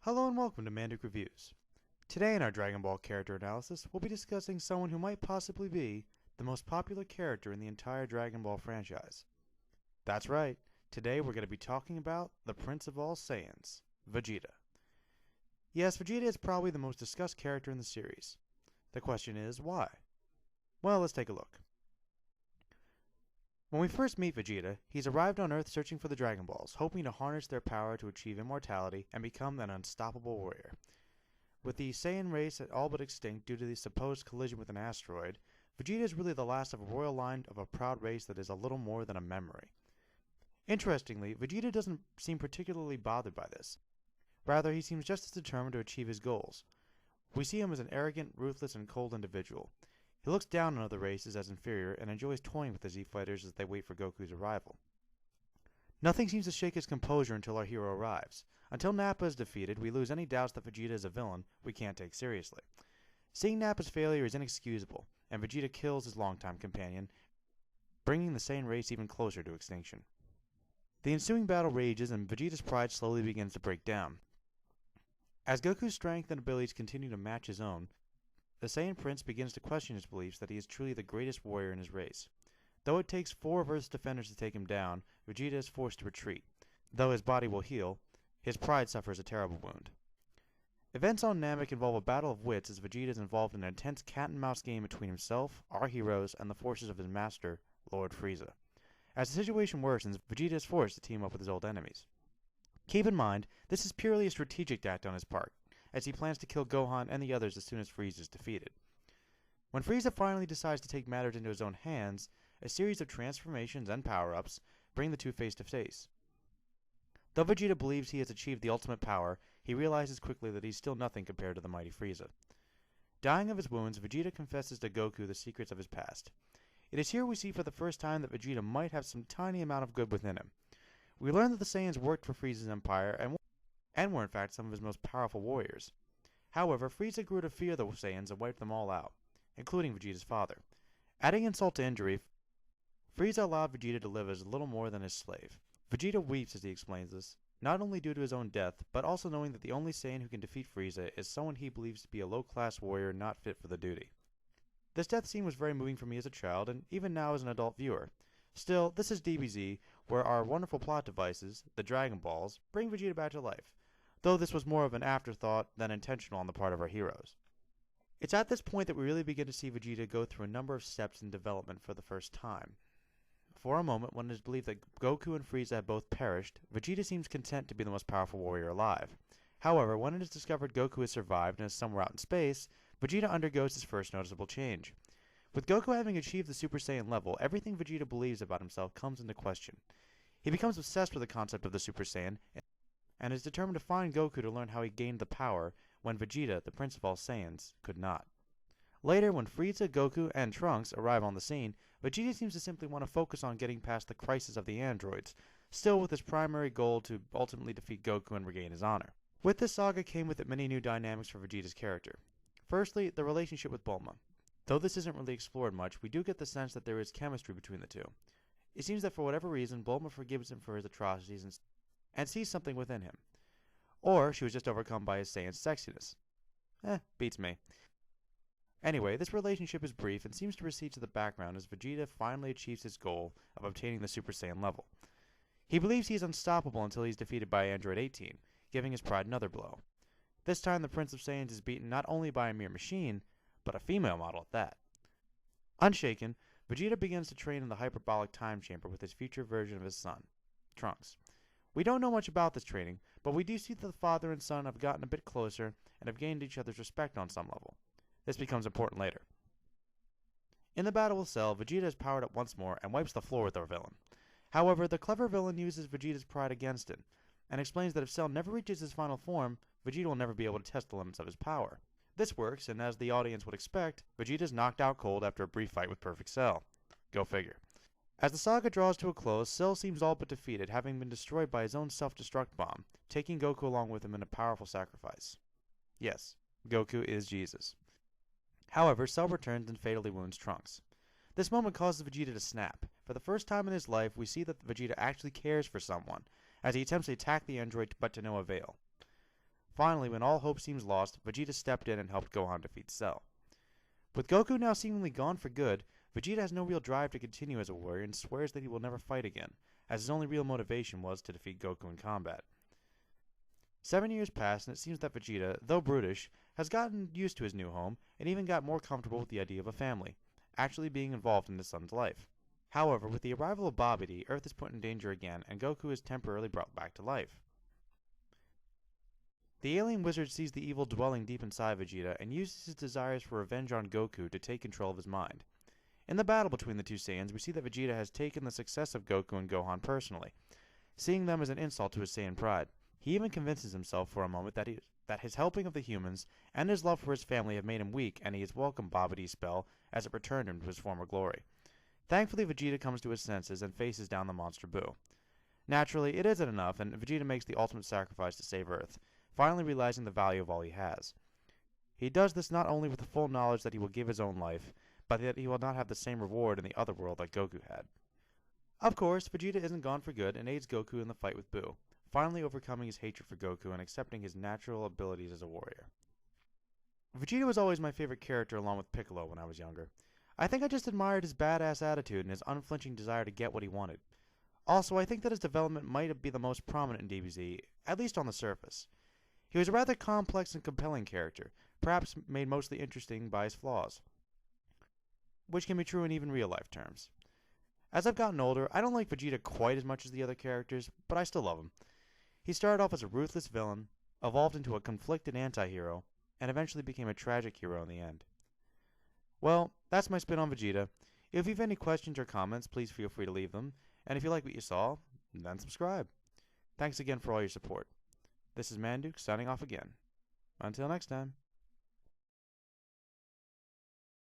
Hello and welcome to Mandic Reviews. Today in our Dragon Ball character analysis, we'll be discussing someone who might possibly be the most popular character in the entire Dragon Ball franchise. That's right, today we're going to be talking about the Prince of all Saiyans, Vegeta. Yes, Vegeta is probably the most discussed character in the series. The question is, why? Well, let's take a look. When we first meet Vegeta, he's arrived on Earth searching for the Dragon Balls, hoping to harness their power to achieve immortality and become an unstoppable warrior. With the Saiyan race all but extinct due to the supposed collision with an asteroid, Vegeta is really the last of a royal line of a proud race that is a little more than a memory. Interestingly, Vegeta doesn't seem particularly bothered by this. Rather, he seems just as determined to achieve his goals. We see him as an arrogant, ruthless, and cold individual. He looks down on other races as inferior and enjoys toying with the Z-Fighters as they wait for Goku's arrival. Nothing seems to shake his composure until our hero arrives. Until Nappa is defeated, we lose any doubts that Vegeta is a villain we can't take seriously. Seeing Nappa's failure is inexcusable, and Vegeta kills his longtime companion, bringing the Saiyan race even closer to extinction. The ensuing battle rages and Vegeta's pride slowly begins to break down. As Goku's strength and abilities continue to match his own, the Saiyan Prince begins to question his beliefs that he is truly the greatest warrior in his race. Though it takes 4 of Earth's defenders to take him down, Vegeta is forced to retreat. Though his body will heal, his pride suffers a terrible wound. Events on Namek involve a battle of wits as Vegeta is involved in an intense cat-and-mouse game between himself, our heroes, and the forces of his master, Lord Frieza. As the situation worsens, Vegeta is forced to team up with his old enemies. Keep in mind, this is purely a strategic act on his part, as he plans to kill Gohan and the others as soon as Frieza is defeated. When Frieza finally decides to take matters into his own hands, a series of transformations and power-ups bring the two face to face. Though Vegeta believes he has achieved the ultimate power, he realizes quickly that he's still nothing compared to the mighty Frieza. Dying of his wounds, Vegeta confesses to Goku the secrets of his past. It is here we see for the first time that Vegeta might have some tiny amount of good within him. We learn that the Saiyans worked for Frieza's empire and were in fact some of his most powerful warriors. However, Frieza grew to fear the Saiyans and wiped them all out, including Vegeta's father. Adding insult to injury, Frieza allowed Vegeta to live as little more than his slave. Vegeta weeps as he explains this, not only due to his own death, but also knowing that the only Saiyan who can defeat Frieza is someone he believes to be a low-class warrior not fit for the duty. This death scene was very moving for me as a child, and even now as an adult viewer. Still, this is DBZ, where our wonderful plot devices, the Dragon Balls, bring Vegeta back to life, though this was more of an afterthought than intentional on the part of our heroes. It's at this point that we really begin to see Vegeta go through a number of steps in development for the first time. For a moment, when it is believed that Goku and Frieza have both perished, Vegeta seems content to be the most powerful warrior alive. However, when it is discovered Goku has survived and is somewhere out in space, Vegeta undergoes his first noticeable change. With Goku having achieved the Super Saiyan level, everything Vegeta believes about himself comes into question. He becomes obsessed with the concept of the Super Saiyan, and is determined to find Goku to learn how he gained the power when Vegeta, the Prince of all Saiyans, could not. Later, when Frieza, Goku, and Trunks arrive on the scene, Vegeta seems to simply want to focus on getting past the crisis of the androids, still with his primary goal to ultimately defeat Goku and regain his honor. With this saga came with it many new dynamics for Vegeta's character. Firstly, the relationship with Bulma. Though this isn't really explored much, we do get the sense that there is chemistry between the two. It seems that for whatever reason, Bulma forgives him for his atrocities and sees something within him. Or she was just overcome by his Saiyan sexiness. Beats me. Anyway, this relationship is brief and seems to recede to the background as Vegeta finally achieves his goal of obtaining the Super Saiyan level. He believes he is unstoppable until he is defeated by Android 18, giving his pride another blow. This time the Prince of Saiyans is beaten not only by a mere machine, but a female model at that. Unshaken, Vegeta begins to train in the hyperbolic time chamber with his future version of his son, Trunks. We don't know much about this training, but we do see that the father and son have gotten a bit closer and have gained each other's respect on some level. This becomes important later. In the battle with Cell, Vegeta is powered up once more and wipes the floor with our villain. However, the clever villain uses Vegeta's pride against him, and explains that if Cell never reaches his final form, Vegeta will never be able to test the limits of his power. This works, and as the audience would expect, Vegeta is knocked out cold after a brief fight with Perfect Cell. Go figure. As the saga draws to a close, Cell seems all but defeated, having been destroyed by his own self-destruct bomb, taking Goku along with him in a powerful sacrifice. Yes, Goku is Jesus. However, Cell returns and fatally wounds Trunks. This moment causes Vegeta to snap. For the first time in his life, we see that Vegeta actually cares for someone, as he attempts to attack the android but to no avail. Finally, when all hope seems lost, Vegeta stepped in and helped Gohan defeat Cell. With Goku now seemingly gone for good, Vegeta has no real drive to continue as a warrior and swears that he will never fight again, as his only real motivation was to defeat Goku in combat. 7 years pass, and it seems that Vegeta, though brutish, has gotten used to his new home and even got more comfortable with the idea of a family, actually being involved in his son's life. However, with the arrival of Babidi, Earth is put in danger again, and Goku is temporarily brought back to life. The alien wizard sees the evil dwelling deep inside Vegeta and uses his desires for revenge on Goku to take control of his mind. In the battle between the two Saiyans, we see that Vegeta has taken the success of Goku and Gohan personally, seeing them as an insult to his Saiyan pride. He even convinces himself for a moment that his helping of the humans and his love for his family have made him weak, and he has welcomed Babidi's spell as it returned him to his former glory. Thankfully, Vegeta comes to his senses and faces down the monster Buu. Naturally, it isn't enough, and Vegeta makes the ultimate sacrifice to save Earth, finally realizing the value of all he has. He does this not only with the full knowledge that he will give his own life, but that he will not have the same reward in the other world that Goku had. Of course, Vegeta isn't gone for good and aids Goku in the fight with Buu, finally overcoming his hatred for Goku and accepting his natural abilities as a warrior. Vegeta was always my favorite character along with Piccolo when I was younger. I think I just admired his badass attitude and his unflinching desire to get what he wanted. Also, I think that his development might be the most prominent in DBZ, at least on the surface. He was a rather complex and compelling character, perhaps made mostly interesting by his flaws, which can be true in even real-life terms. As I've gotten older, I don't like Vegeta quite as much as the other characters, but I still love him. He started off as a ruthless villain, evolved into a conflicted anti-hero, and eventually became a tragic hero in the end. Well, that's my spin on Vegeta. If you have any questions or comments, please feel free to leave them, and if you like what you saw, then subscribe. Thanks again for all your support. This is Manduke signing off again. Until next time.